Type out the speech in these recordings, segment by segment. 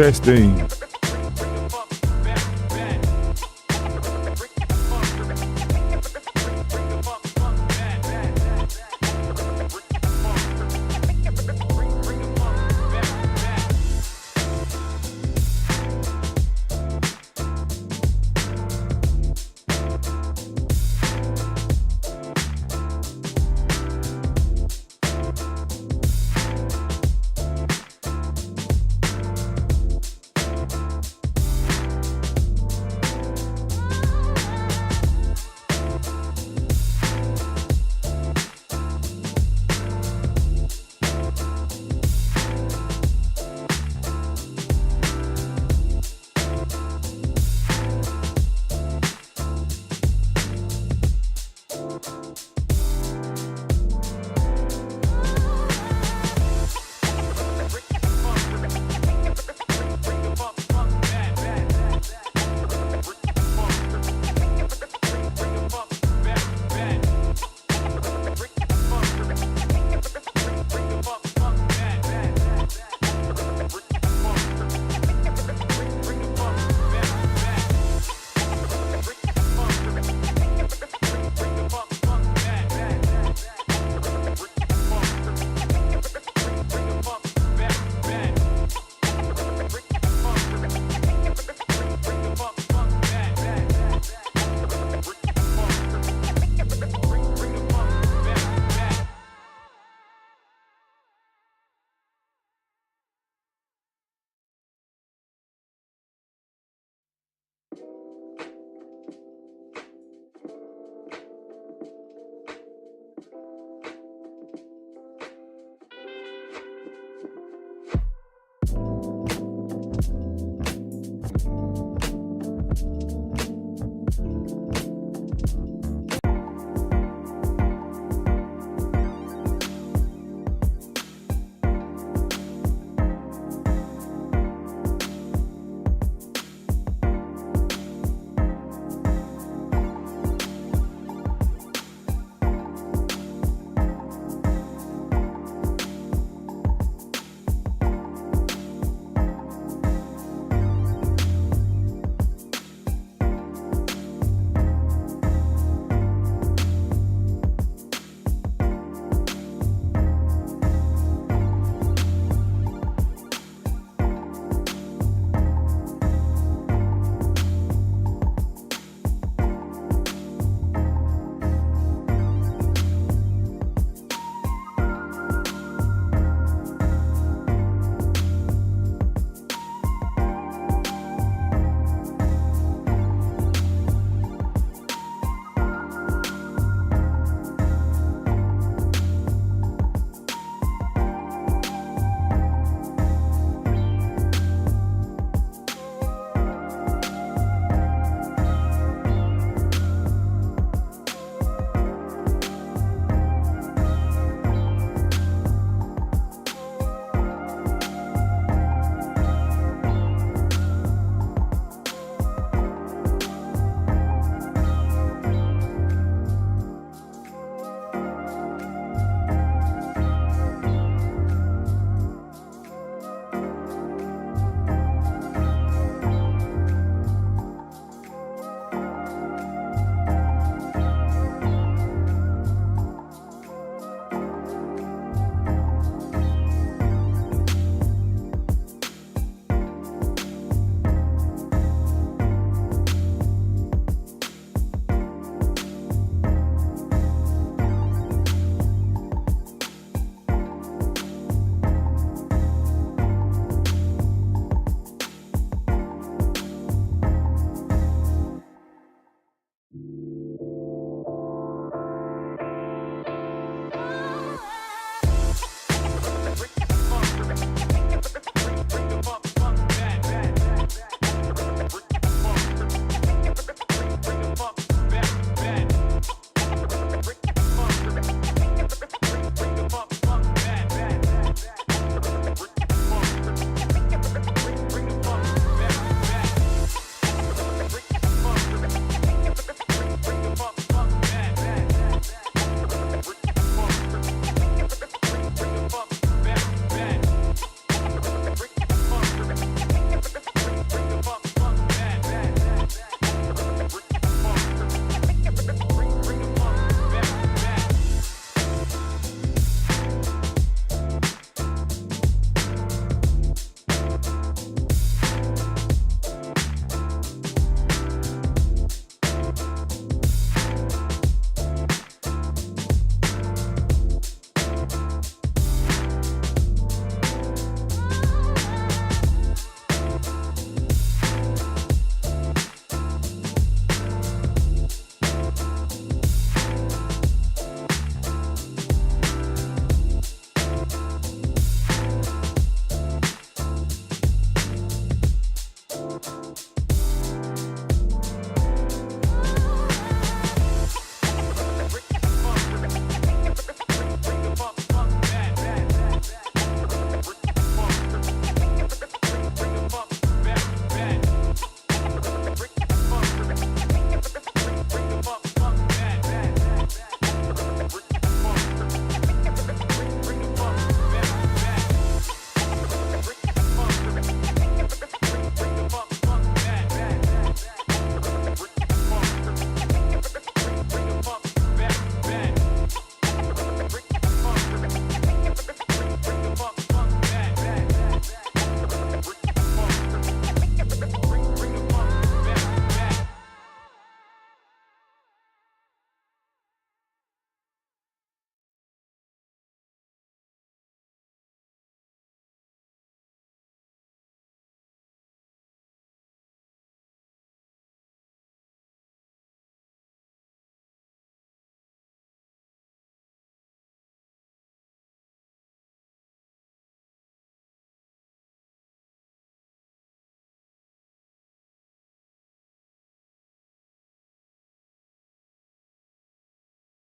Testing.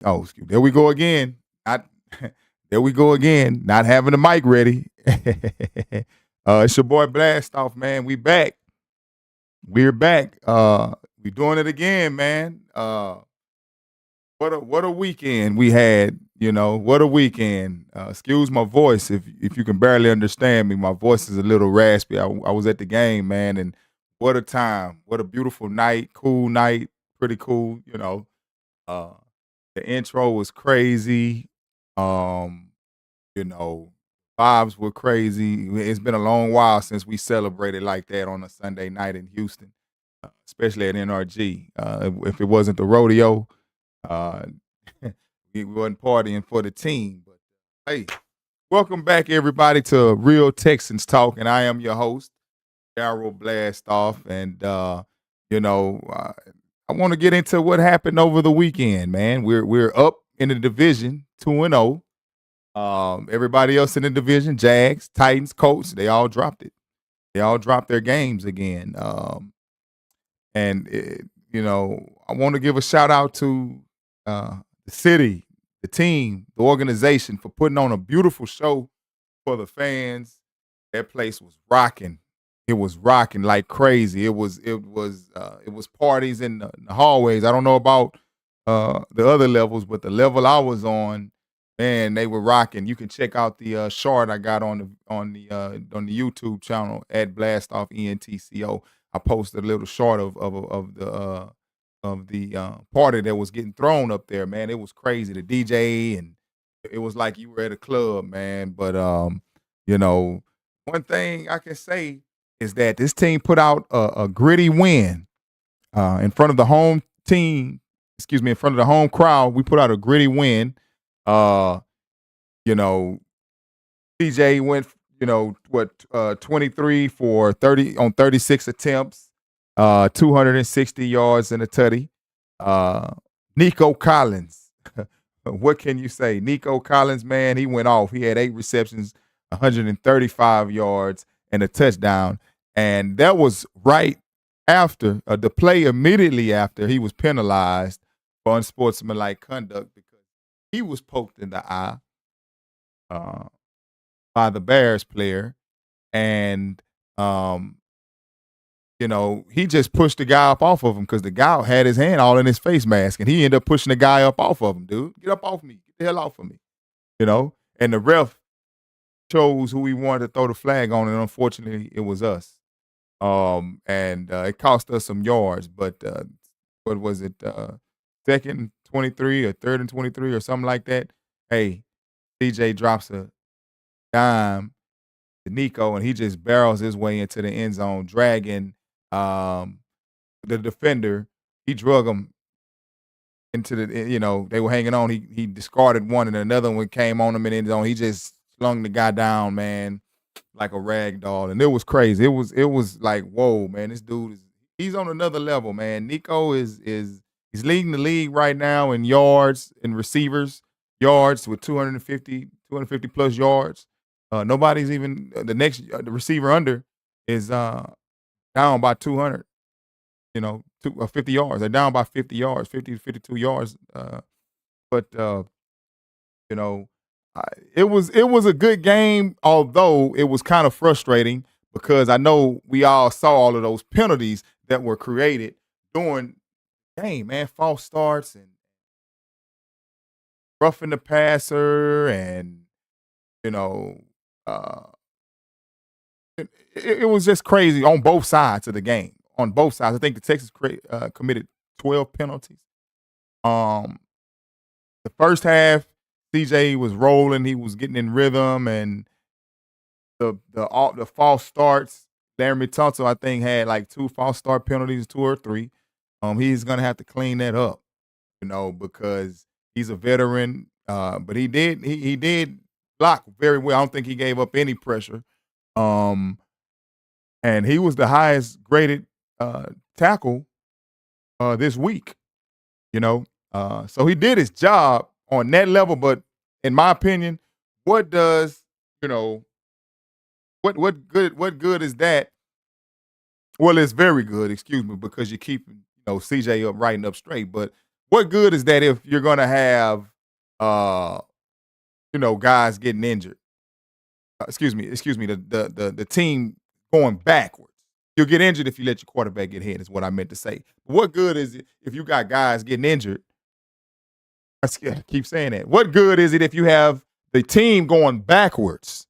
Oh, excuse me. There we go again. Not there we go again. Not having the mic ready. It's your boy Blastoff, man. We back. We're back. We doing it again, man. What a weekend we had. What a weekend. Excuse my voice if you can barely understand me. My voice is a little raspy. I was at the game, man, and what a time. What a beautiful night. Cool night. Pretty cool. Uh, the intro was crazy. Um, you know, vibes were crazy. It's been a long while since we celebrated like that on a Sunday night in Houston, especially at NRG. If it wasn't the rodeo, uh, we wasn't partying for the team. But hey, welcome back everybody to Real Texans Talk, and I am your host, Darryl Blastoff, and I want to get into what happened over the weekend, man. We're up in the division, 2-0. Everybody else in the division, Jags, Titans, Colts, they all dropped it. They all dropped their games again. I want to give a shout out to the city, the team, the organization for putting on a beautiful show for the fans. That place was rocking. It was rocking like crazy. It was parties in the hallways. I don't know about the other levels, but the level I was on, man, they were rocking. You can check out the short I got on the YouTube channel at Blastoff ENTCO. I posted a little short of the party that was getting thrown up there, man. It was crazy. The DJ, and it was like you were at a club, man. But one thing I can say is that this team put out a gritty win in front of the home team. Excuse me, in front of the home crowd. We put out a gritty win. CJ went, 23 for 30 on 36 attempts, 260 yards and a tutty. Nico Collins, what can you say? Nico Collins, man, he went off. He had 8 receptions, 135 yards and a touchdown. And that was right after the play immediately after he was penalized for unsportsmanlike conduct because he was poked in the eye by the Bears player. And, he just pushed the guy up off of him because the guy had his hand all in his face mask, and he ended up pushing the guy up off of him, dude. Get up off me. Get the hell off of me. And the ref chose who he wanted to throw the flag on, and unfortunately it was us. It cost us some yards, but what was it? Second and 23 or third and 23 or something like that. Hey, CJ drops a dime to Nico, and he just barrels his way into the end zone, dragging the defender. He drug him into the, they were hanging on. He discarded one, and another one came on him in the end zone. He just slung the guy down, man, like a rag doll, and it was crazy. It was like, whoa, man, this dude he's on another level, man. Nico is he's leading the league right now in yards and receivers yards with 250 plus yards. Nobody's even the next the receiver under is down by 200. 50 yards. They're down by 50 yards, 50 to 52 yards. But it was a good game, although it was kind of frustrating because I know we all saw all of those penalties that were created during the game, man. False starts and roughing the passer, and it was just crazy on both sides of the game. On both sides, I think the Texans committed 12 penalties. The first half, CJ was rolling, he was getting in rhythm, and the false starts. Laremy Tunsil, I think, had like 2 false start penalties, 2 or 3. He's gonna have to clean that up, because he's a veteran. But he did block very well. I don't think he gave up any pressure. And he was the highest graded tackle this week. So he did his job on that level. But in my opinion, what does what good is that? Well, it's very good, excuse me, because you're keeping CJ up right and up straight. But what good is that if you're gonna have guys getting injured? Excuse me, the team going backwards. You'll get injured if you let your quarterback get hit, is what I meant to say. What good is it if you got guys getting injured? I keep saying that. What good is it if you have the team going backwards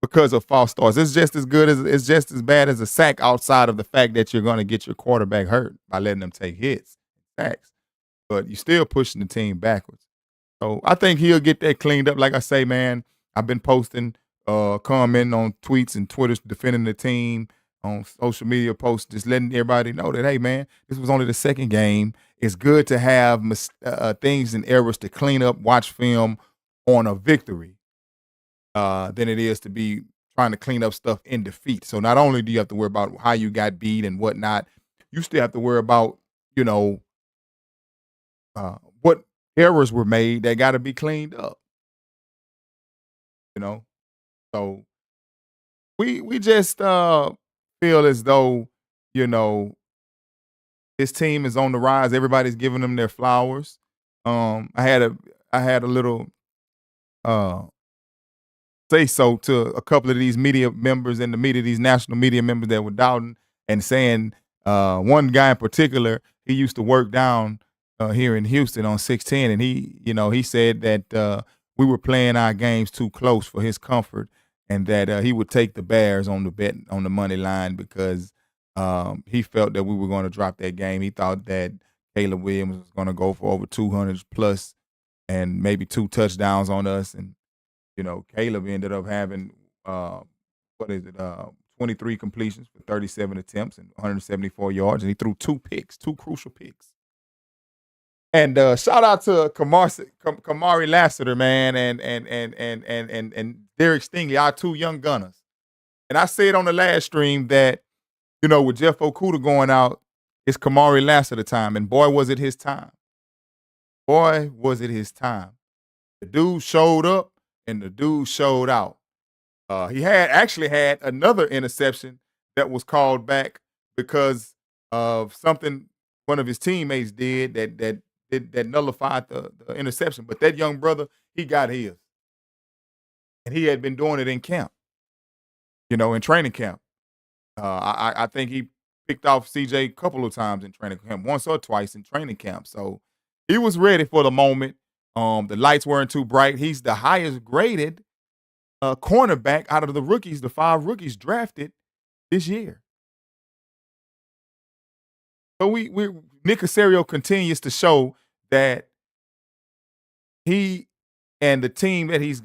because of false starts? It's just as bad as a sack outside of the fact that you're going to get your quarterback hurt by letting them take hits, sacks. But you're still pushing the team backwards. So I think he'll get that cleaned up. Like I say, man, I've been posting, commenting on tweets and Twitters defending the team, on social media posts, just letting everybody know that, hey, man, this was only the second game. It's good to have things and errors to clean up, watch film on a victory than it is to be trying to clean up stuff in defeat. So not only do you have to worry about how you got beat and whatnot, you still have to worry about, what errors were made that got to be cleaned up. So we just feel as though this team is on the rise. Everybody's giving them their flowers. I had a little say so to a couple of these media members in the media, these national media members that were doubting and saying, one guy in particular, he used to work down here in Houston on 610, and he said that we were playing our games too close for his comfort, and that he would take the Bears on the bet on the money line because he felt that we were going to drop that game. He thought that Caleb Williams was going to go for over 200 plus and maybe 2 touchdowns on us, and Caleb ended up having 23 completions for 37 attempts and 174 yards, and he threw 2 crucial picks. And shout out to Kamari Lassiter, man, and Derek Stingley, our 2 young gunners. And I said on the last stream that, with Jeff Okudah going out, it's Kamari Lassiter time, and boy, was it his time. Boy, was it his time. The dude showed up, and the dude showed out. He actually had another interception that was called back because of something one of his teammates did that nullified the interception. But that young brother, he got his. And he had been doing it in camp, in training camp. I think he picked off CJ a couple of times in training camp, once or twice in training camp. So he was ready for the moment. The lights weren't too bright. He's the highest graded cornerback out of the rookies, the 5 rookies drafted this year. So Nick Caserio continues to show that he and the team that he's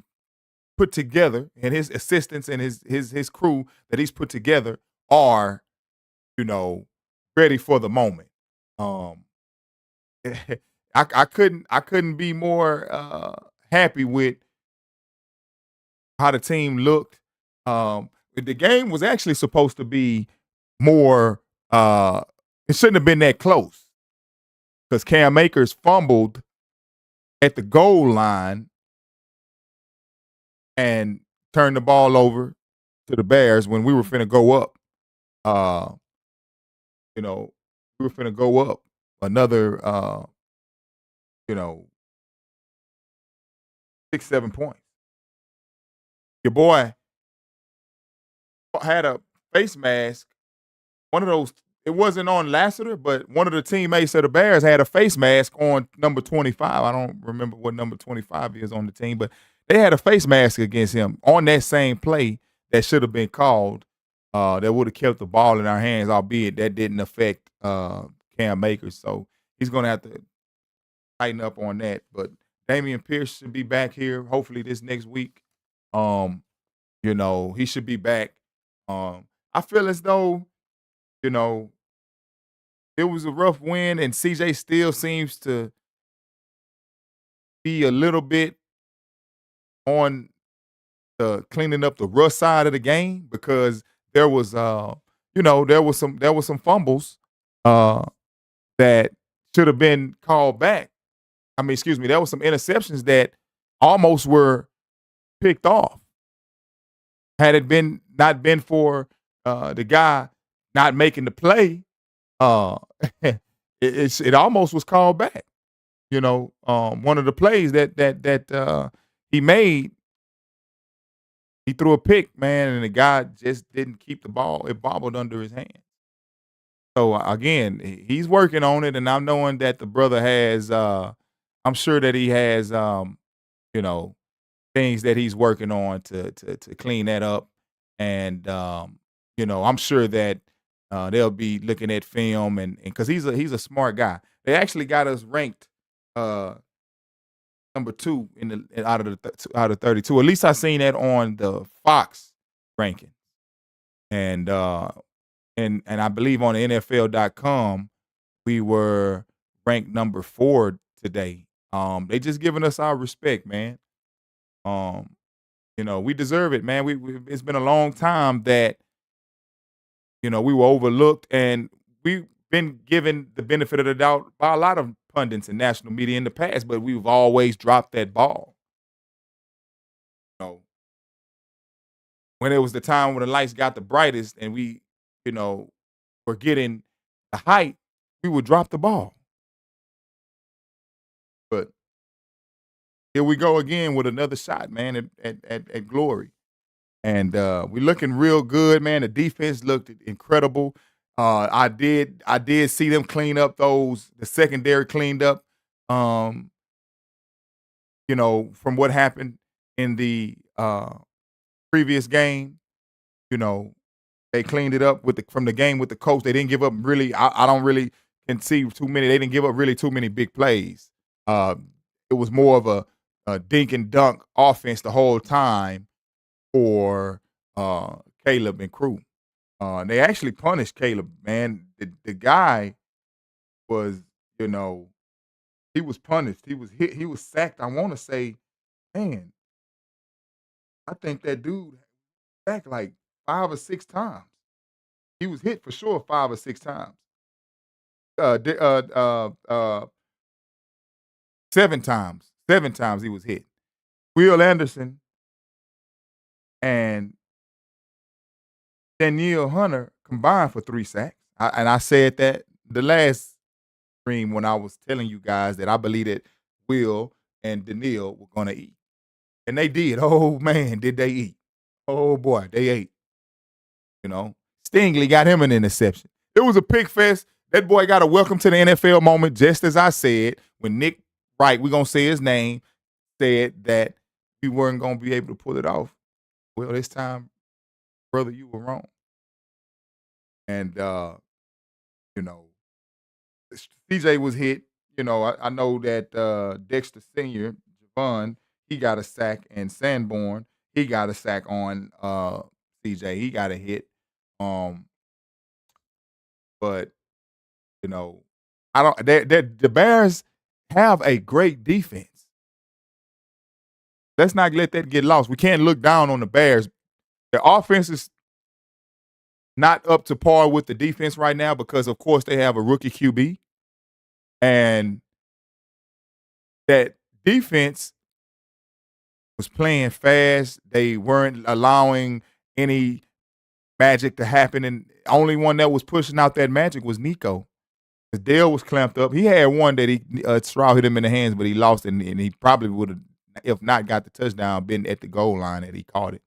put together and his assistants and his crew that he's put together are, ready for the moment. I couldn't be more happy with how the team looked. The game was actually supposed to be more. It shouldn't have been that close because Cam Akers fumbled at the goal line and turned the ball over to the Bears when we were finna go up. We were finna go up another, 6-7 points. Your boy had a face mask. One of those, it wasn't on Lassiter, but one of the teammates of the Bears had a face mask on number 25. I don't remember what number 25 is on the team, but they had a face mask against him on that same play that should have been called. That would have kept the ball in our hands, albeit that didn't affect Cam Akers. So he's going to have to tighten up on that. But Damian Pierce should be back here hopefully this next week. He should be back. I feel as though, it was a rough win, and CJ still seems to be a little bit on the cleaning up the rust side of the game because there was some fumbles that should have been called back. There was some interceptions that almost were picked off. Had it not been for the guy not making the play, it almost was called back. one of the plays that he made, he threw a pick, man, and the guy just didn't keep the ball. It bobbled under his hand. So again, he's working on it, and I'm knowing that the brother has. I'm sure that he has, you know, things that he's working on to clean that up, and I'm sure that they'll be looking at film and because he's a smart guy. They actually got us ranked uh, number 2 out of 32. At least I seen that on the Fox ranking, and and I believe on the NFL.com we were ranked number 4 today. They just giving us our respect, man. Um, we deserve it, man. We it's been a long time that we were overlooked, and we've been given the benefit of the doubt by a lot of pundits and national media in the past, but we've always dropped that ball. You know, when it was the time when the lights got the brightest and we, you know, were getting the hype, we would drop the ball. But here we go again with another shot, man, at glory. And we're looking real good, man. The defense looked incredible. I did see them clean up the secondary cleaned up, um, from what happened in the previous game. You know, they cleaned it up from the game with the coach. They didn't give up really. I don't really can see too many. They didn't give up really too many big plays. Uh, it was more of a dink and dunk offense the whole time for Caleb and crew. They actually punished Caleb, man. The guy was, you know, he was punished. He was hit. He was sacked. I want to say, man, I think that dude sacked like 5 or 6 times. He was hit for sure 5 or 6 times. 7 times. 7 times he was hit. Will Anderson and Danielle Hunter combined for 3 sacks. And I said that the last stream when I was telling you guys that I believe that Will and Danielle were going to eat. And they did. Oh, man, did they eat. Oh, boy, they ate. Stingley got him an interception. It was a pick fest. That boy got a welcome to the NFL moment, just as I said, when Nick Wright, we're going to say his name, said that we weren't going to be able to pull it off. Well, this time, brother, you were wrong. And, you know, CJ was hit. I know that Dexter Sr., Javon, he got a sack, and Sanborn, he got a sack on CJ. He got a hit. But I don't. The Bears have a great defense. Let's not let that get lost. We can't look down on the Bears. Their offense is not up to par with the defense right now because, of course, they have a rookie QB. And that defense was playing fast. They weren't allowing any magic to happen. And the only one that was pushing out that magic was Nico. Because Dale was clamped up. He had one that Stroud hit him in the hands, but he lost it, and he probably would have, if not got the touchdown, been at the goal line that he caught it.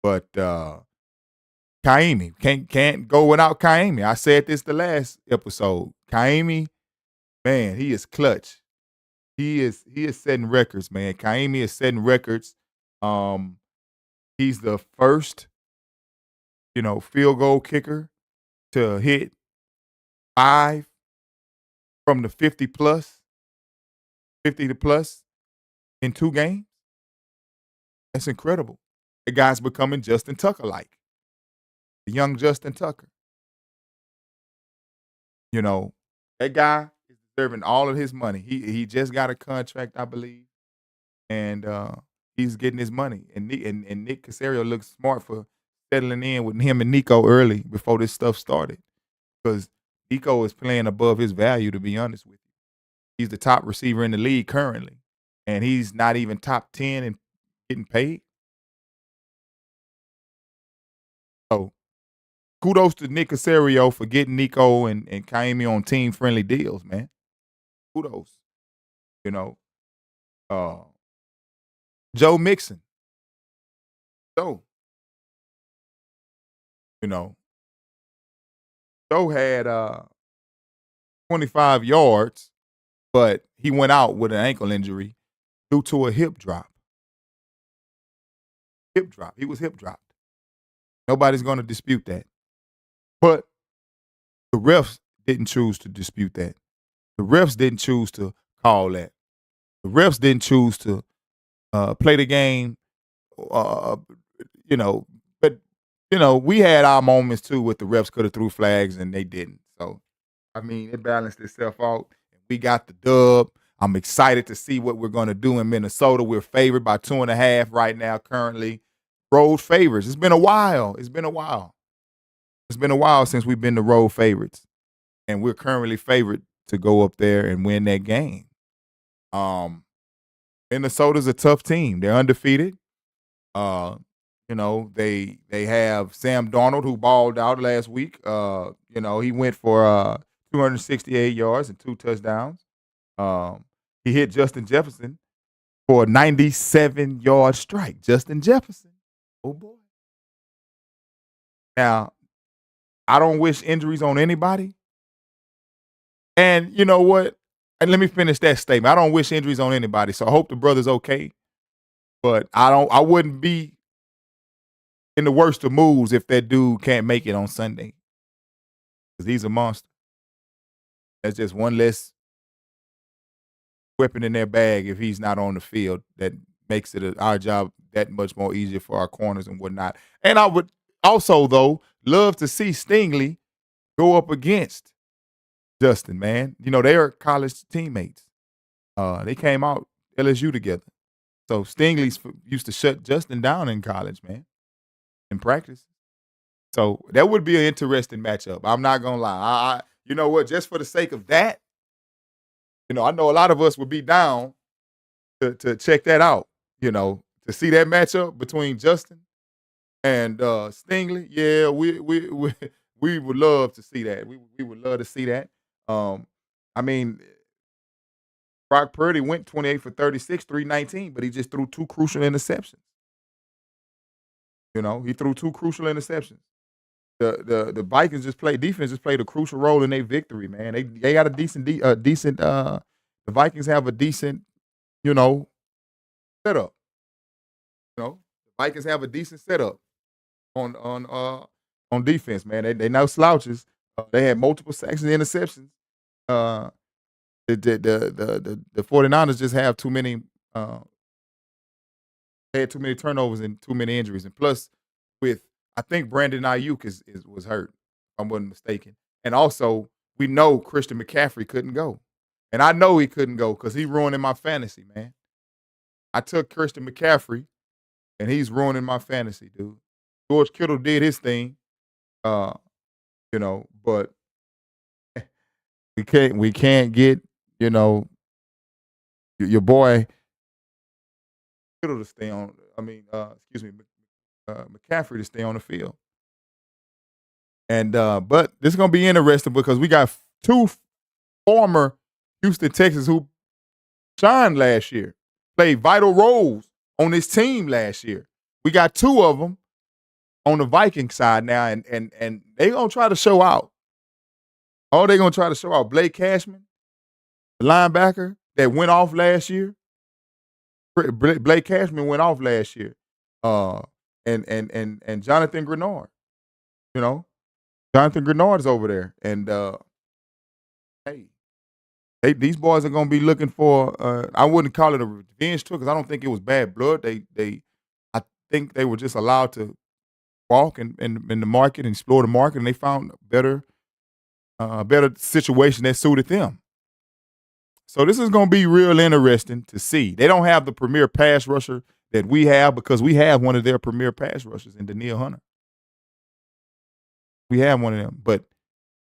But Kaimi can't go without Kaimi. I said this the last episode. Kaimi, man, he is clutch. He is setting records, man. Kaimi is setting records. He's the first, field goal kicker to hit 5 from the 50 to plus in 2 games. That's incredible. The guy's becoming Justin Tucker-like. The young Justin Tucker. That guy is deserving all of his money. He just got a contract, I believe, and he's getting his money. And Nick Caserio looks smart for settling in with him and Nico early before this stuff started, because Nico is playing above his value, to be honest with you. He's the top receiver in the league currently, and he's not even top 10 and getting paid. So kudos to Nick Casario for getting Nico and Kaimi on team-friendly deals, man. Kudos, you know. Uh, Joe Mixon. Joe, you know, Joe had 25 yards, but he went out with an ankle injury due to a hip drop. Hip drop. He was hip dropped. Nobody's going to dispute that. But the refs didn't choose to dispute that. The refs didn't choose to call that. The refs didn't choose to play the game, you know. But, you know, we had our moments, too, with the refs could have threw flags, and they didn't. So, I mean, it balanced itself out. We got the dub. I'm excited to see what we're going to do in Minnesota. We're favored by 2.5 right now currently. Road favorites. It's been a while. It's been a while since we've been the road favorites. And we're currently favored to go up there and win that game. Minnesota's a tough team. They're undefeated. You know, they have Sam Darnold, who balled out last week. You know, he went for 268 yards and 2 touchdowns. He hit Justin Jefferson for a 97-yard strike. Justin Jefferson. Oh, boy. Now, I don't wish injuries on anybody. And you know what? And let me finish that statement. I don't wish injuries on anybody, so I hope the brother's okay. But I wouldn't be in the worst of moods if that dude can't make it on Sunday. Because he's a monster. That's just one less weapon in their bag if he's not on the field. That makes it our job that much more easier for our corners and whatnot. And I would also, though, love to see Stingley go up against Justin, man. You know, they are college teammates. They came out LSU together. So Stingley used to shut Justin down in college, man, in practice. So that would be an interesting matchup. I'm not going to lie. You know what? Just for the sake of that, you know, I know a lot of us would be down to check that out, you know, to see that matchup between Justin and Stingley. Yeah, we would love to see that. We would love to see that. I mean, Brock Purdy went 28 for 36, 319, but he just threw 2 crucial interceptions. You know, he threw 2 crucial interceptions. The Vikings defense just played a crucial role in their victory, man. They got a decent the Vikings have a decent, you know, setup. You know, the Vikings have a decent setup on defense, man. They no slouches. They had multiple sacks and interceptions. The 49ers just have too many they had too many turnovers and too many injuries. And plus I think Brandon Ayuk was hurt, if I wasn't mistaken. And also, we know Christian McCaffrey couldn't go. And I know he couldn't go because he's ruining my fantasy, man. I took Christian McCaffrey, and he's ruining my fantasy, dude. George Kittle did his thing, you know, but we can't get, you know, your boy Kittle to stay on. McCaffrey to stay on the field. And but this is gonna be interesting because we got 2 former Houston Texans who shined last year, played vital roles on this team last year. We got 2 of them on the Viking side now, and they're gonna try to show out. Oh, they're gonna try to show out. Blake Cashman, the linebacker that went off last year. Blake Cashman went off last year. And Jonathan Grenard, you know. Jonathan Grenard is over there. And these boys are gonna be looking for I wouldn't call it a revenge tour because I don't think it was bad blood. I think they were just allowed to walk in the market and explore the market, and they found a better situation that suited them. So this is going to be real interesting to see. They don't have the premier pass rusher that we have because we have one of their premier pass rushers in Danielle Hunter. We have one of them. But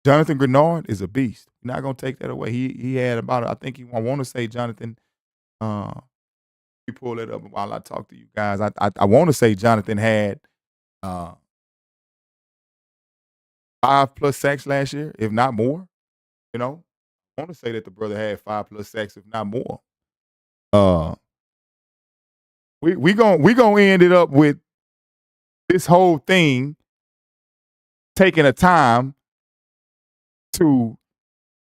Jonathan Grenard is a beast. You're not going to take that away. He had about, I want to say Jonathan, you pull it up while I talk to you guys. I want to say Jonathan had 5+ sacks last year, if not more. You know, I want to say that the brother had 5+ sacks, if not more. Uh, we gonna end it up with this whole thing taking a time to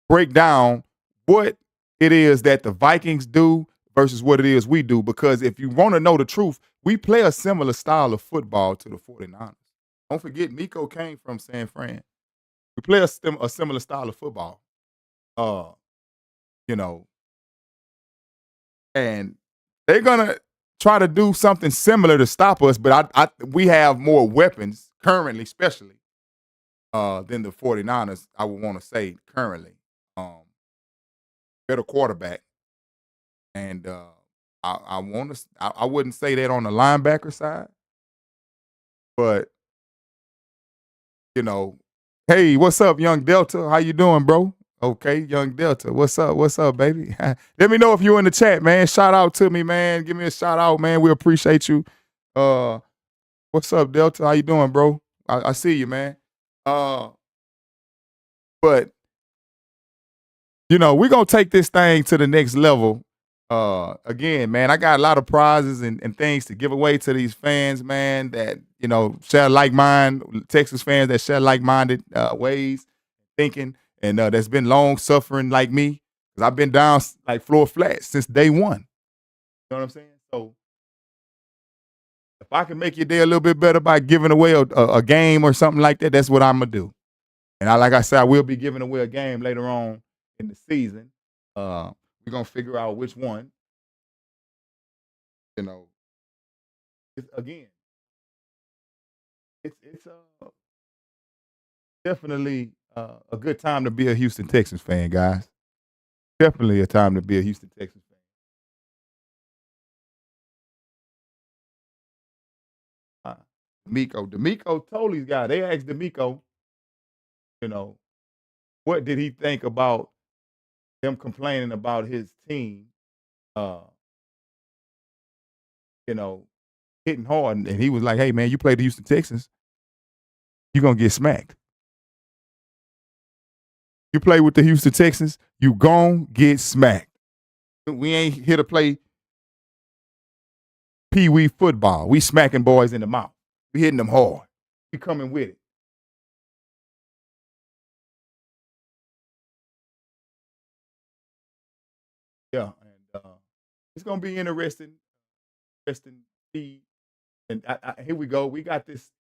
break down what it is that the Vikings do versus what it is we do. Because if you want to know the truth, we play a similar style of football to the 49ers. Don't forget, Miko came from San Fran. We play a similar style of football. Uh, you know, and they're gonna try to do something similar to stop us, but we have more weapons currently, especially than the 49ers, I would want to say currently. Better quarterback. And I wouldn't say that on the linebacker side, but you know, hey, what's up, Young Delta? How you doing, bro? Okay, Young Delta. What's up? What's up, baby? Let me know if you're in the chat, man. Shout out to me, man. Give me a shout out, man. We appreciate you. What's up, Delta? How you doing, bro? I see you, man. But we're gonna take this thing to the next level. Again, man, I got a lot of prizes and things to give away to these fans, man, that share Texas fans that share like-minded ways thinking, and that's been long suffering like me, because I've been down like floor flat since day one. You know what I'm saying? So if I can make your day a little bit better by giving away a game or something like that, that's what I'm gonna do. And like I said, I will be giving away a game later on in the season. We're gonna figure out which one. Again, it's definitely a good time to be a Houston Texans fan, guys. Definitely a time to be a Houston Texans fan. D'Amico told these guys. They asked D'Amico, what did he think about them complaining about his team, uh, hitting hard, and he was like, "Hey, man, you play the Houston Texans, you're gonna get smacked. You play with the Houston Texans, you gon' get smacked. We ain't here to play pee-wee football. We smacking boys in the mouth. We hitting them hard. We coming with it." Yeah, and it's gonna be interesting. And here we go. We got this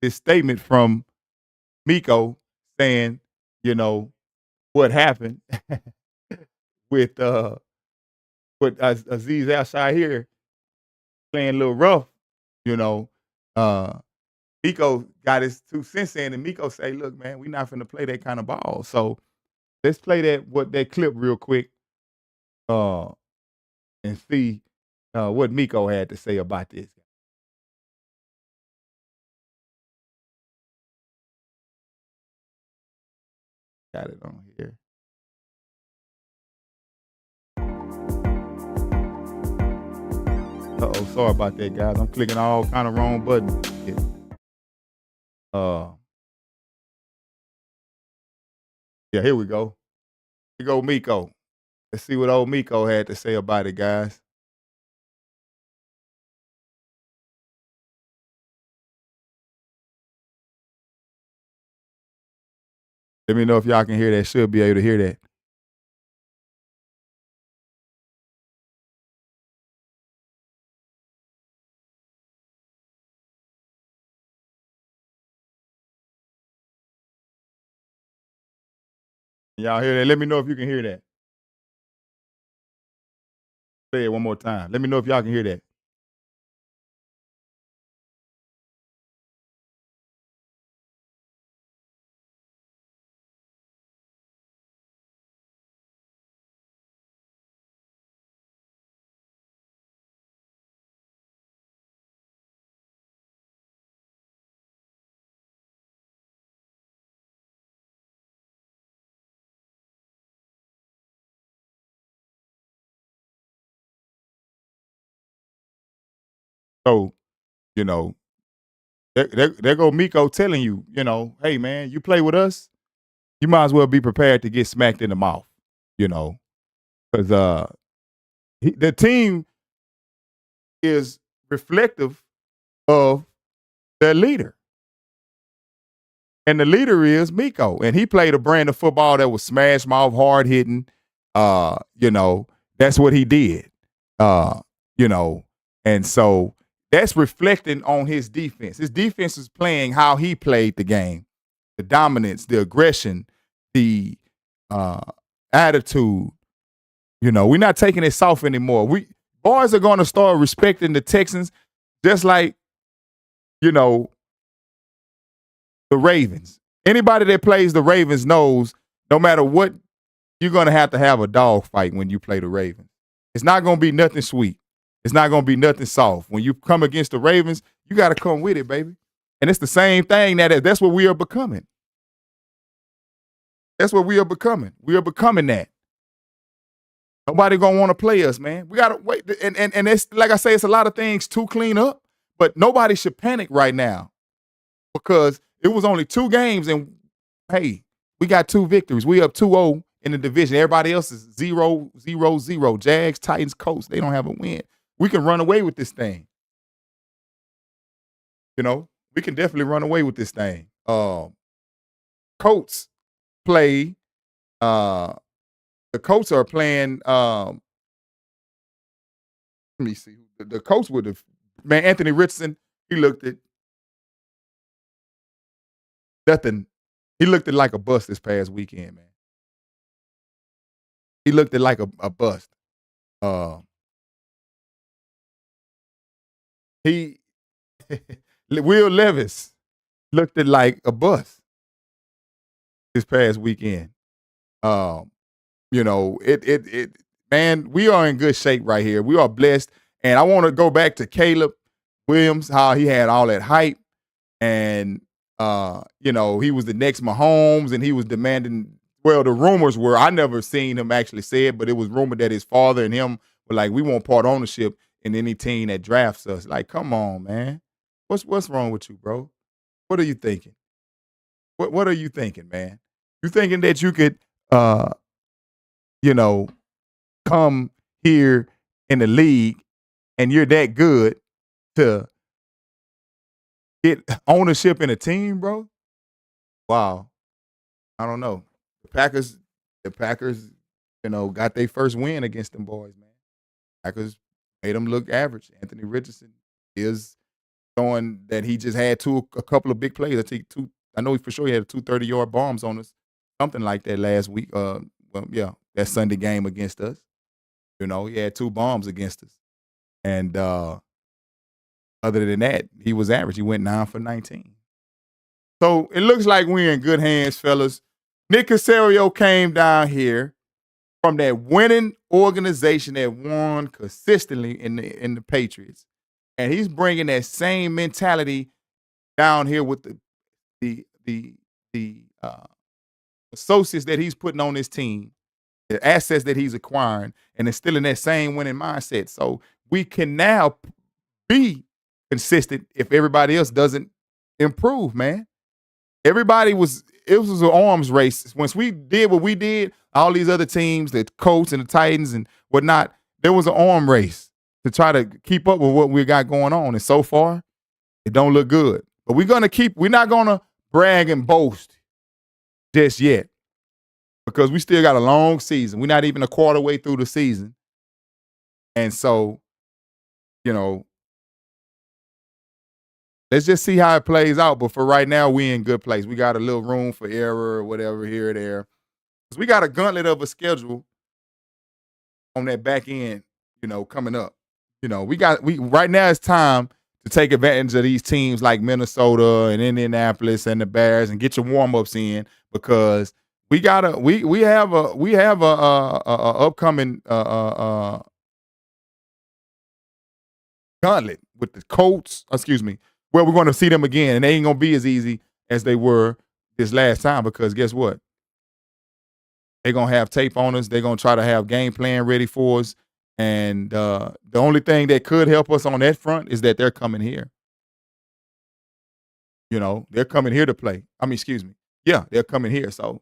statement from Miko saying, what happened with Aziz outside here playing a little rough. You know, Miko got his 2 cents in, and Miko say, "Look, man, we not finna play that kind of ball." So let's play that clip real quick, and see what Miko had to say about this. Got it on here. Uh-oh, sorry about that, guys. I'm clicking all kind of wrong buttons. Yeah, here we go. Here go Miko. Let's see what old Miko had to say about it, guys. Let me know if y'all can hear that. Should be able to hear that. Y'all hear that? Let me know if you can hear that. Say it one more time. Let me know if y'all can hear that. So, you know, There go Miko telling you, hey man, you play with us, you might as well be prepared to get smacked in the mouth, because the team is reflective of their leader. And the leader is Miko. And he played a brand of football that was smash mouth, hard hitting. That's what he did. Uh, you know, and so that's reflecting on his defense. His defense is playing how he played the game. The dominance, the aggression, the attitude. We're not taking it soft anymore. Boys are gonna start respecting the Texans just like, the Ravens. Anybody that plays the Ravens knows no matter what, you're going to have a dog fight when you play the Ravens. It's not going to be nothing sweet. It's not going to be nothing soft. When you come against the Ravens, you got to come with it, baby. And it's the same thing that's what we are becoming. That's what we are becoming. We are becoming that. Nobody going to want to play us, man. We got to wait. And it's like I say, it's a lot of things to clean up, but nobody should panic right now because it was only 2 games and, hey, we got 2 victories. We up 2-0 in the division. Everybody else is 0-0-0. Jags, Titans, Colts, they don't have a win. We can run away with this thing. We can definitely run away with this thing. Colts play. The Colts are playing. Let me see. The Colts with man Anthony Richardson. He looked at nothing. He looked at like a bust this past weekend, man. He looked at like a bust. Will Levis looked at like a bust this past weekend. Man, we are in good shape right here. We are blessed. And I want to go back to Caleb Williams, how he had all that hype. And, he was the next Mahomes and he was demanding. Well, the rumors were, I never seen him actually say it, but it was rumored that his father and him were like, we want part ownership in any team that drafts us. Like, come on, man. What's wrong with you, bro? What are you thinking? What are you thinking, man? You thinking that you could, come here in the league and you're that good to get ownership in a team, bro? Wow. I don't know. The Packers, got their first win against them boys, man. Packers made them look average. Anthony Richardson is showing that he just had a couple of big plays. I know for sure he had 2 30-yard bombs on us, something like that last week. That Sunday game against us. He had 2 bombs against us. And other than that, he was average. He went 9 for 19. So it looks like we're in good hands, fellas. Nick Caserio came down here from that winning organization that won consistently in the Patriots. And he's bringing that same mentality down here with the associates that he's putting on his team, the assets that he's acquiring, and instilling that same winning mindset. So we can now be consistent if everybody else doesn't improve, man. It was an arms race. Once we did what we did, all these other teams, the Colts and the Titans and whatnot, there was an arm race to try to keep up with what we got going on. And so far, it don't look good. But we're not gonna brag and boast just yet because we still got a long season. We're not even a quarter way through the season. And so, let's just see how it plays out. But for right now, we in good place. We got a little room for error or whatever here or there. Because we got a gauntlet of a schedule on that back end, coming up. Right now it's time to take advantage of these teams like Minnesota and Indianapolis and the Bears and get your warm-ups in because we have a upcoming gauntlet with the Colts, where we're going to see them again, and they ain't going to be as easy as they were this last time because guess what? They're going to have tape on us. They're going to try to have game plan ready for us. And the only thing that could help us on that front is that they're coming here. They're coming here to play. I mean, excuse me. Yeah, they're coming here. So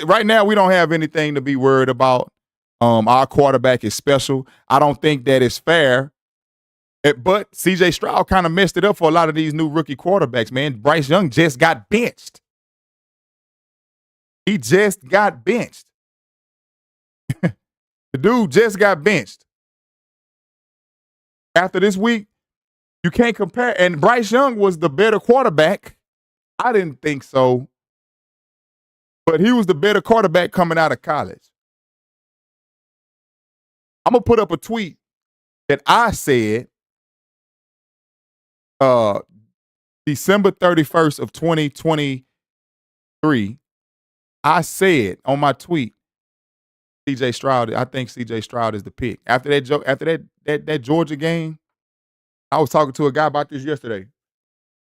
right now, we don't have anything to be worried about. Our quarterback is special. I don't think that it's fair. But C.J. Stroud kind of messed it up for a lot of these new rookie quarterbacks, man. Bryce Young just got benched. He just got benched. The dude just got benched. After this week, you can't compare. And Bryce Young was the better quarterback. I didn't think so. But he was the better quarterback coming out of college. I'm going to put up a tweet that I said December 31st of 2023. I said on my tweet, C.J. Stroud, I think C.J. Stroud is the pick. After that Georgia game, I was talking to a guy about this yesterday.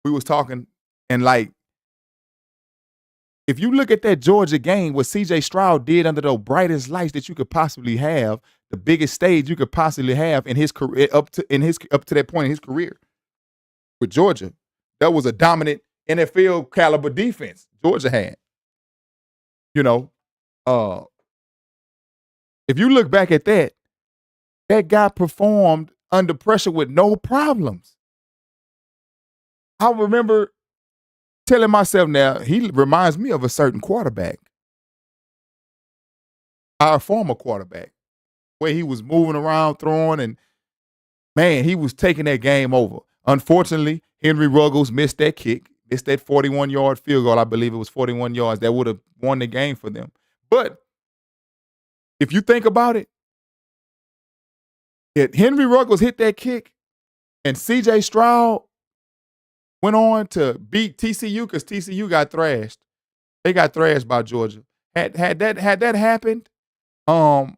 We was talking, and if you look at that Georgia game, what C.J. Stroud did under the brightest lights that you could possibly have, the biggest stage you could possibly have in his career, up to that point in his career with Georgia, that was a dominant NFL caliber defense Georgia had. If you look back at that guy performed under pressure with no problems. I remember telling myself, now, he reminds me of a certain quarterback, our former quarterback, where he was moving around, throwing, and, man, he was taking that game over. Unfortunately, Henry Ruggles missed that kick, missed that 41-yard field goal. I believe it was 41 yards. That would have won the game for them. But if you think about it, if Henry Ruggles hit that kick and C.J. Stroud went on to beat TCU because TCU got thrashed. They got thrashed by Georgia. Had that happened, I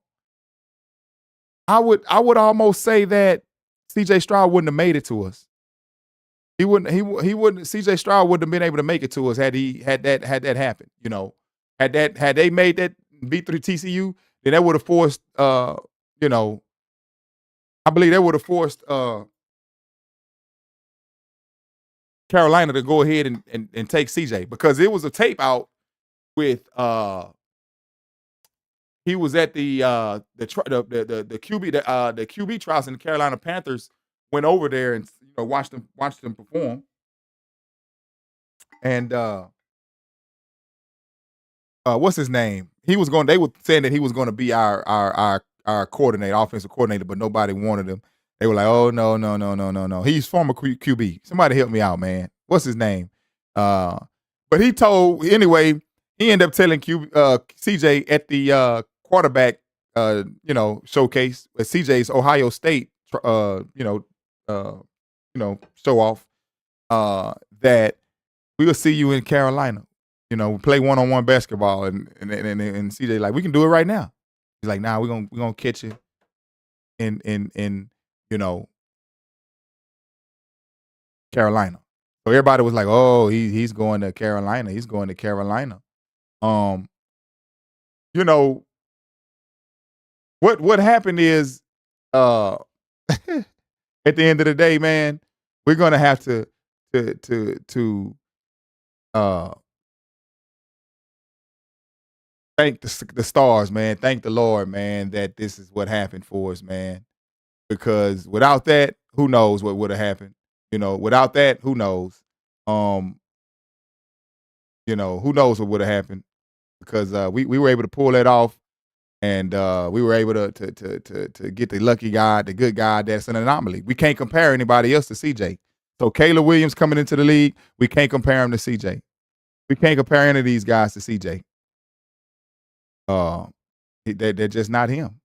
would almost say that C.J. Stroud wouldn't have made it to us. He wouldn't. C.J. Stroud wouldn't have been able to make it to us had that happened. Had they made that beat through TCU, then that would have forced I believe that would have forced Carolina to go ahead and take CJ, because it was a tape out with he was at the QB trials, and the Carolina Panthers went over there and watched them perform. And what's his name? They were saying that he was going to be our coordinator, offensive coordinator, but nobody wanted him. They were like, oh, no. He's former QB. Somebody help me out, man. What's his name? But he ended up telling CJ at the quarterback, showcase at CJ's Ohio State, show off, that we'll see you in Carolina. Play one-on-one basketball, and CJ like, we can do it right now. He's like, nah, we're gonna catch you in Carolina. So everybody was like, oh, he's going to Carolina. He's going to Carolina. What happened is, at the end of the day, man, we're gonna have to thank the stars, man. Thank the Lord, man, that this is what happened for us, man. Because without that, who knows what would have happened? Without that, who knows? Who knows what would have happened? Because we were able to pull that off, and we were able to get the lucky guy, the good guy. That's an anomaly. We can't compare anybody else to CJ. So Caleb Williams coming into the league, we can't compare him to CJ. We can't compare any of these guys to CJ. They're just not him.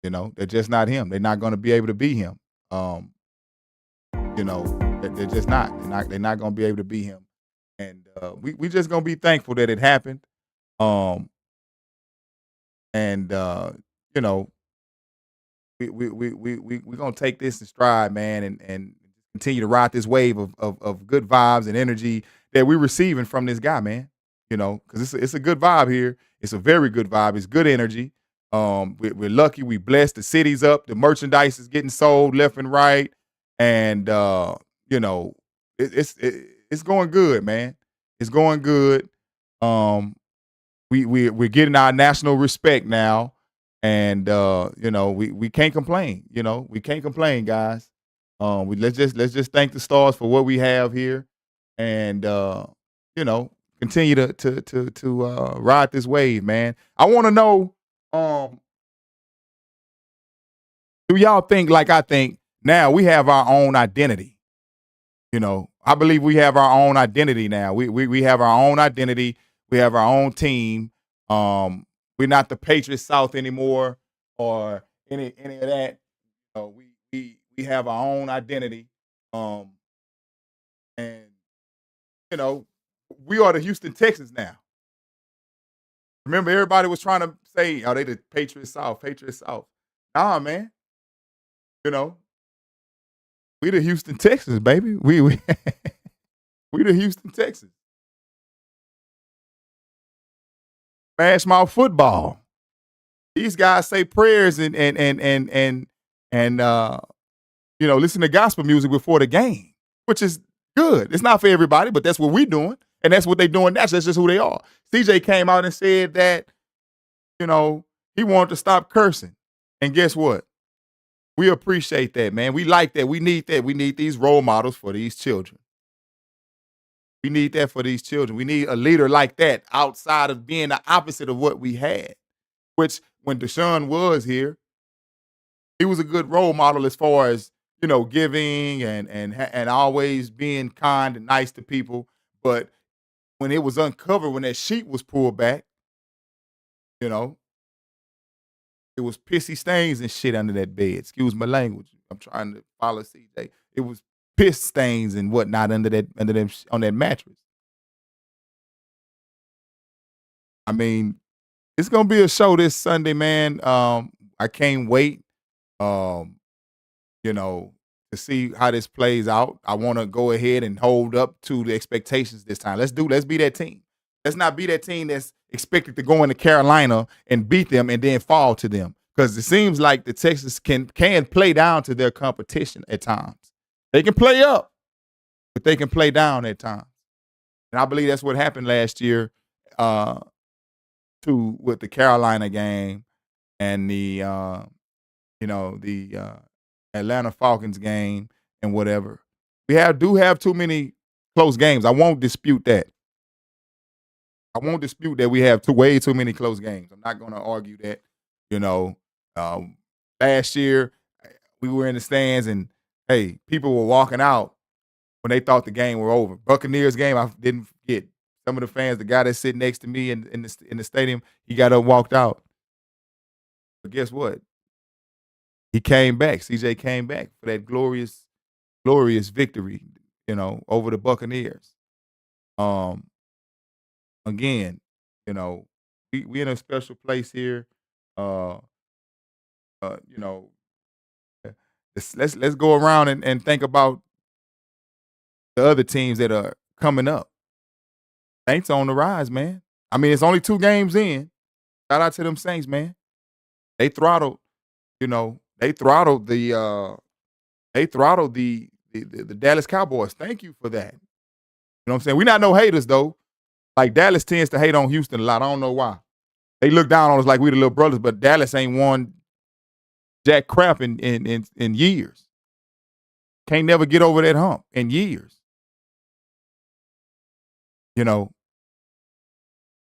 They're just not him. They're not going to be able to be him. They're just not. They're not going to be able to be him. And we just going to be thankful that it happened. We're going to take this in stride, man, and continue to ride this wave of good vibes and energy that we're receiving from this guy, man. Because it's a good vibe here. It's a very good vibe. It's good energy. We're lucky. We blessed. The city's up. The merchandise is getting sold left and right. And, it's going good, man. It's going good. We're getting our national respect now, and we can't complain. We can't complain, guys. We let's just thank the stars for what we have here, and you know continue to ride this wave, man. I want to know, do y'all think like I think now we have our own identity? I believe we have our own identity now. We have our own identity. We have our own team. We're not the Patriots South anymore or any of that. We have our own identity. And you know, we are the Houston Texans now. Remember, everybody was trying to say, "Oh, they the Patriots South, Patriots South." Nah, man. You know, we the Houston Texans, baby. We we the Houston Texans. Smash mouth football. These guys say prayers and listen to gospel music before the game, which is good. It's not for everybody, but that's what we're doing, and that's what they're doing. That's just who they are. CJ came out and said that he wanted to stop cursing, and guess what? We appreciate that, man. We like that. We need that. We need these role models for these children. We need that for these children. We need a leader like that outside of being the opposite of what we had, which when Deshaun was here, he was a good role model as far as, giving and always being kind and nice to people. But when it was uncovered, when that sheet was pulled back, it was pissy stains and shit under that bed. Excuse my language. I'm trying to follow CJ. It was piss stains and whatnot under them on that mattress. I mean, it's gonna be a show this Sunday, man. I can't wait. To see how this plays out. I want to go ahead and hold up to the expectations this time. Let's be that team. Let's not be that team that's expected to go into Carolina and beat them and then fall to them. Because it seems like the Texans can play down to their competition at times. They can play up, but they can play down at times. And I believe that's what happened last year with the Carolina game and the Atlanta Falcons game and whatever. We do have too many close games. I won't dispute that. I won't dispute that we have way too many close games. I'm not going to argue that. Last year we were in the stands and hey, people were walking out when they thought the game were over. Buccaneers game, I didn't forget. Some of the fans, the guy that's sitting next to me in the stadium, he got up, walked out. But guess what? He came back. CJ came back for that glorious victory, over the Buccaneers. Again, we in a special place here. Let's go around and think about the other teams that are coming up. Saints on the rise, man. I mean, it's only 2 games in. Shout out to them Saints, man. They throttled the Dallas Cowboys. Thank you for that. You know what I'm saying? We're not no haters though. Like Dallas tends to hate on Houston a lot. I don't know why. They look down on us like we the little brothers, but Dallas ain't won jack crap in years. Can't never get over that hump in years.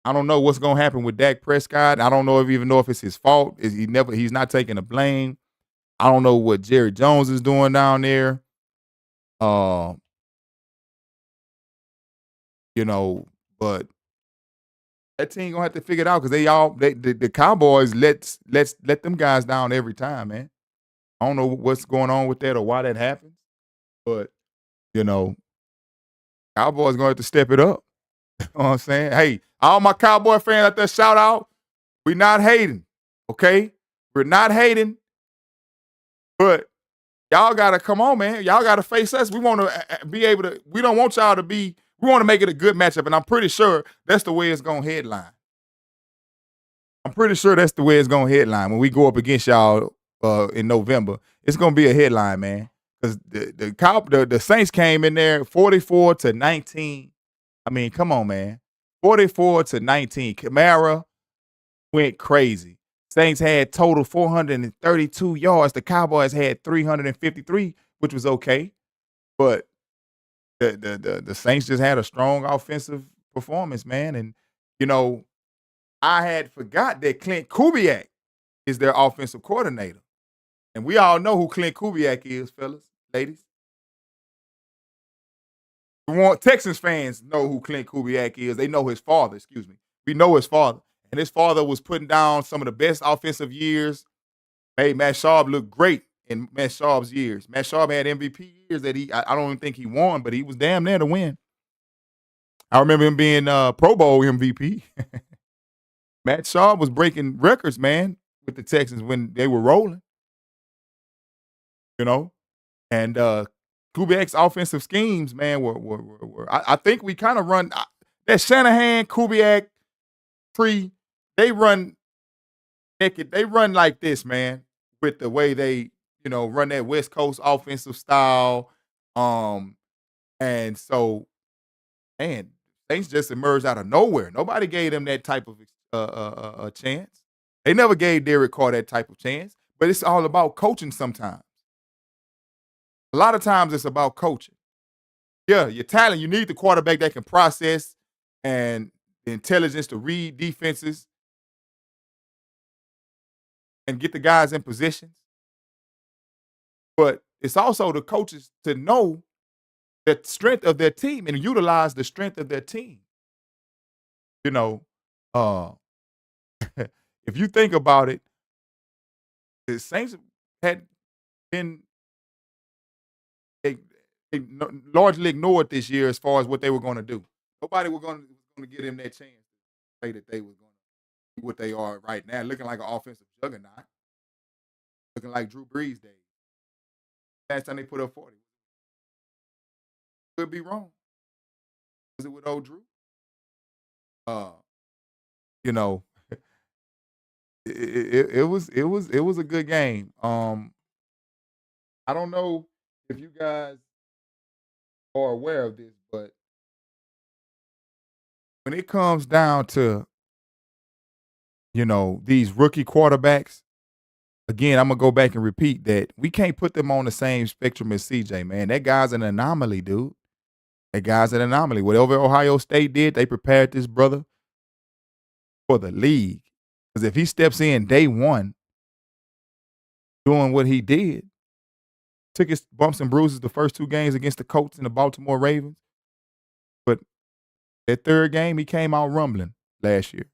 I don't know what's gonna happen with Dak Prescott. I don't even know if it's his fault. He's not taking the blame. I don't know what Jerry Jones is doing down there. But that team gonna have to figure it out because the Cowboys let them guys down every time, man. I don't know what's going on with that or why that happens, but Cowboys gonna have to step it up. You know what I'm saying? Hey, all my Cowboy fans out there, shout out. We're not hating, okay? We're not hating, but y'all got to come on, man. Y'all got to face us. We want to be able to, we don't want y'all to be, we want to make it a good matchup, and I'm pretty sure that's the way it's going to headline. I'm pretty sure that's the way it's going to headline. When we go up against y'all in November, it's going to be a headline, man. because the Saints came in there 44-19. I mean, come on, man. 44-19. Kamara went crazy. Saints had total 432 yards. The Cowboys had 353, which was okay. But the Saints just had a strong offensive performance, man. And, you know, I had forgot that Clint Kubiak is their offensive coordinator. And we all know who Clint Kubiak is, fellas, ladies. Texans fans know who Clint Kubiak is. They know his father, excuse me. We know his father. And his father was putting down some of the best offensive years. Hey, Matt Schaub looked great in Matt Schaub's years. Matt Schaub had MVP years that I don't even think he won, but he was damn near to win. I remember him being Pro Bowl MVP. Matt Schaub was breaking records, man, with the Texans when they were rolling. You know? And Kubiak's offensive schemes, man, were I think we kind of run that Shanahan, Kubiak, Free, they run like this, man, with the way they, run that West Coast offensive style. And so, man, things just emerged out of nowhere. Nobody gave them that type of chance. They never gave Derek Carr that type of chance, but it's all about coaching sometimes. A lot of times it's about coaching. Yeah, your talent, you need the quarterback that can process and the intelligence to read defenses and get the guys in positions. But it's also the coaches to know the strength of their team and utilize the strength of their team. If you think about it, the Saints had been they largely ignored this year as far as what they were going to do. Nobody was going to give them that chance to say that they were going to be what they are right now, looking like an offensive juggernaut, looking like Drew Brees' days. Last time they put up 40. Could be wrong. Was it with old Drew? You know, it was a good game. I don't know if you guys are aware of this, but when it comes down to, these rookie quarterbacks, again, I'm gonna go back and repeat that we can't put them on the same spectrum as CJ, man. That guy's an anomaly, dude. That guy's an anomaly. Whatever Ohio State did, they prepared this brother for the league. Because if he steps in day one doing what he did, took his bumps and bruises the first two games against the Colts and the Baltimore Ravens. But that third game, he came out rumbling last year.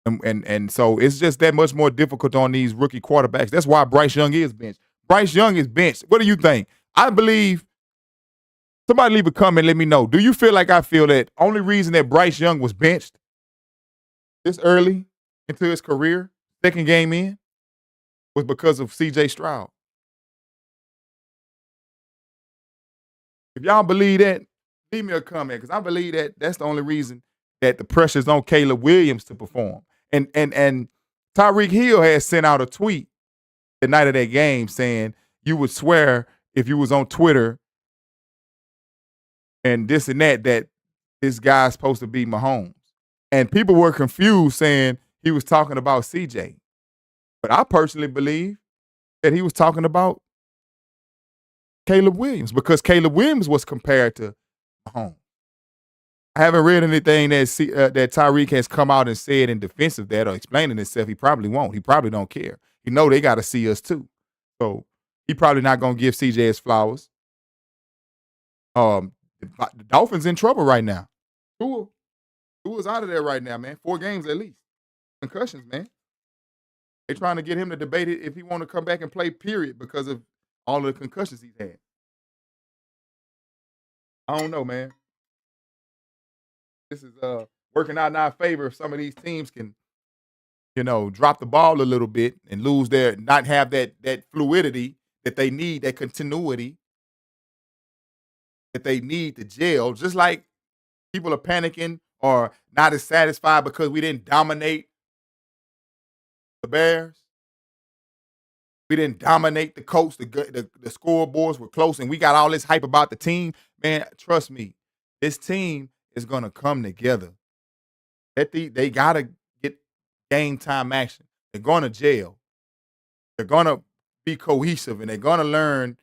And so it's just that much more difficult on these rookie quarterbacks. That's why Bryce Young is benched. Bryce Young is benched. What do you think? I believe somebody leave a comment, let me know. Do you feel like I feel that only reason that Bryce Young was benched this early into his career, second game in, was because of C.J. Stroud? If y'all believe that, leave me a comment because I believe that that's the only reason that the pressure's on Caleb Williams to perform. And Tyreek Hill has sent out a tweet the night of that game saying you would swear if you was on Twitter and this and that this guy's supposed to be Mahomes. And people were confused saying he was talking about CJ. But I personally believe that he was talking about Caleb Williams because Caleb Williams was compared to Mahomes. I haven't read anything that Tyreek has come out and said in defense of that or explaining himself. He probably won't. He probably don't care. He know they got to see us too. So he probably not going to give CJ his flowers. The Dolphins in trouble right now. Tua's out of there right now, man. 4 games at least. Concussions, man. They trying to get him to debate it if he want to come back and play, period, because of all of the concussions he's had. I don't know, man. This is working out in our favor if some of these teams can, drop the ball a little bit and not have that fluidity that they need, that continuity that they need to gel. Just like people are panicking or not as satisfied because we didn't dominate the Bears. We didn't dominate the coach. The scoreboards were close, and we got all this hype about the team. Man, trust me, this team is gonna come together. They gotta get game time action. They're gonna gel. They're gonna be cohesive, and they're gonna learn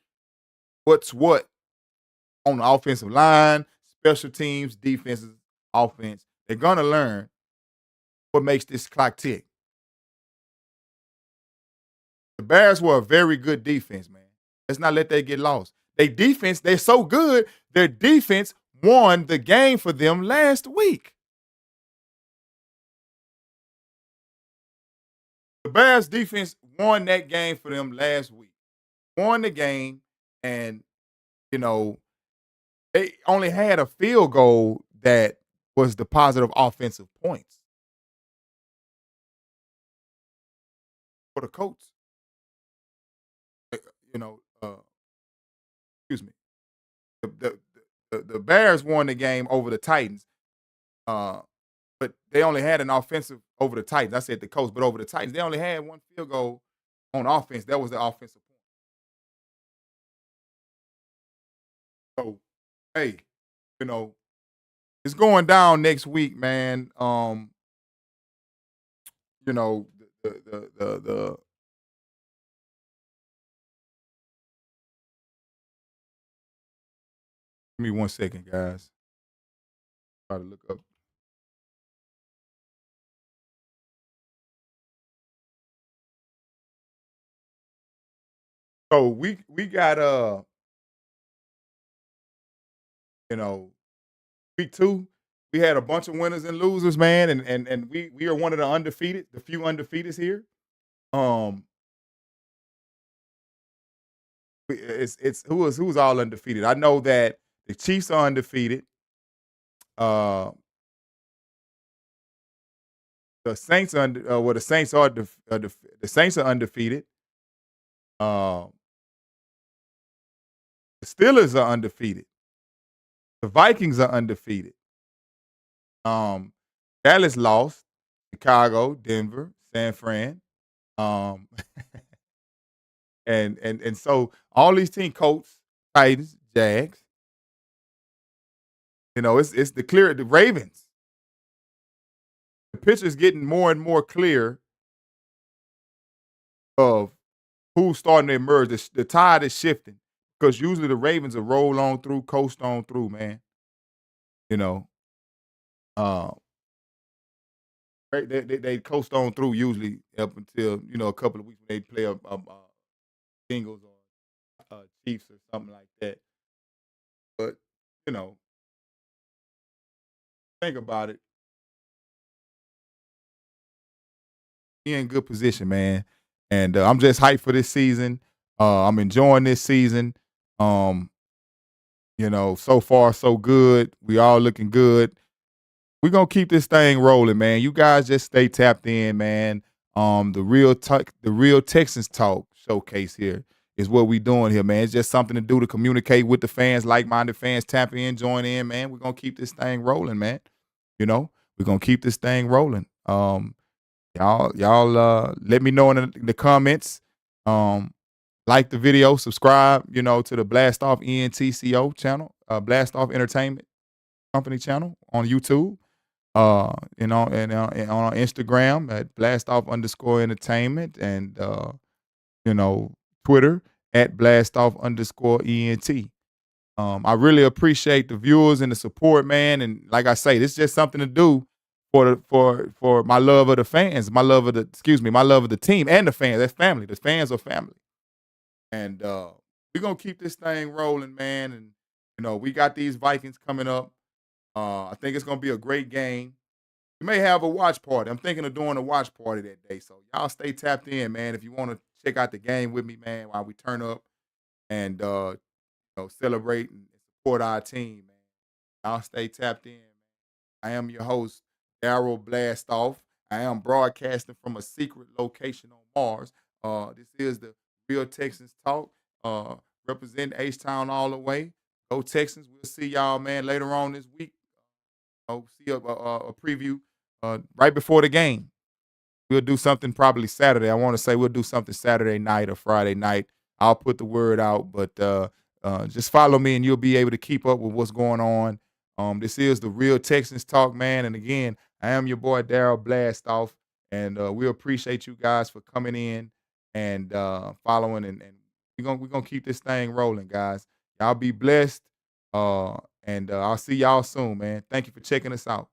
what's what on the offensive line, special teams, defenses, offense. They're gonna learn what makes this clock tick. The Bears were a very good defense, man. Let's not let that get lost. They defense, they're so good, their defense won the game for them last week. The Bears defense won that game for them last week. Won the game, and you know, they only had a field goal that was the positive offensive points for the Colts. You know, excuse me. The Bears won the game over the Titans, uh, but they only had an offensive over the Titans. I said the Colts, but over the Titans, they only had one field goal on offense. That was the offensive point. So, hey, you know, it's going down next week, man. You know, the give me 1 second, guys. Try to look up. So we got you know, week 2, we had a bunch of winners and losers, man, and we are one of the undefeated, the few undefeateds here. Um, it's who's all undefeated. I know that the Chiefs are undefeated. Uh, the Saints are well, the Saints are the Saints are undefeated. Uh, the Steelers are undefeated. The Vikings are undefeated. Um, Dallas lost. Chicago, Denver, San Fran. Um, and so all these teams, Colts, Titans, Jags. You know, it's the Ravens. The picture's getting more and more clear of who's starting to emerge. The tide is shifting because usually the Ravens will roll on through, coast on through, man. You know, uh, they coast on through usually up until a couple of weeks when they play a Bengals or Chiefs or something like that. But you know, think about it. He in good position, man. And I'm just hyped for this season. I'm enjoying this season. Um, so far so good. We all looking good. We're gonna keep this thing rolling, man. You guys just stay tapped in, man. The real Texans talk showcase here is what we doing here, man. It's just something to do to communicate with the fans, like-minded fans. Tap in, join in, man. We're gonna keep this thing rolling, man. We're gonna keep this thing rolling. Y'all let me know in the comments. Like the video, subscribe, to the Blastoff ENTCO channel, Blastoff Entertainment Company channel on YouTube. And on Instagram at Blastoff_entertainment and Twitter at Blastoff_ENT. I really appreciate the viewers and the support, man. And like I say, this is just something to do for my love of the fans, my love of the team and the fans. That's family. The fans are family. And we're gonna keep this thing rolling, man. And we got these Vikings coming up. I think it's gonna be a great game. We may have a watch party. I'm thinking of doing a watch party that day. So y'all stay tapped in, man. If you want to check out the game with me, man, while we turn up and celebrate and support our team, man. Y'all stay tapped in. I am your host, Darryl Blastoff. I am broadcasting from a secret location on Mars. This is the Real Texans Talk. Representing H-Town all the way. Go Texans. We'll see y'all, man, later on this week. See a preview right before the game. We'll do something probably Saturday. I want to say we'll do something Saturday night or Friday night. I'll put the word out, but just follow me and you'll be able to keep up with what's going on. This is the Real Texans Talk, man. And again, I am your boy Darryl Blastoff, and we appreciate you guys for coming in and following, and we're gonna keep this thing rolling, guys. Y'all be blessed, and I'll see y'all soon, man. Thank you for checking us out.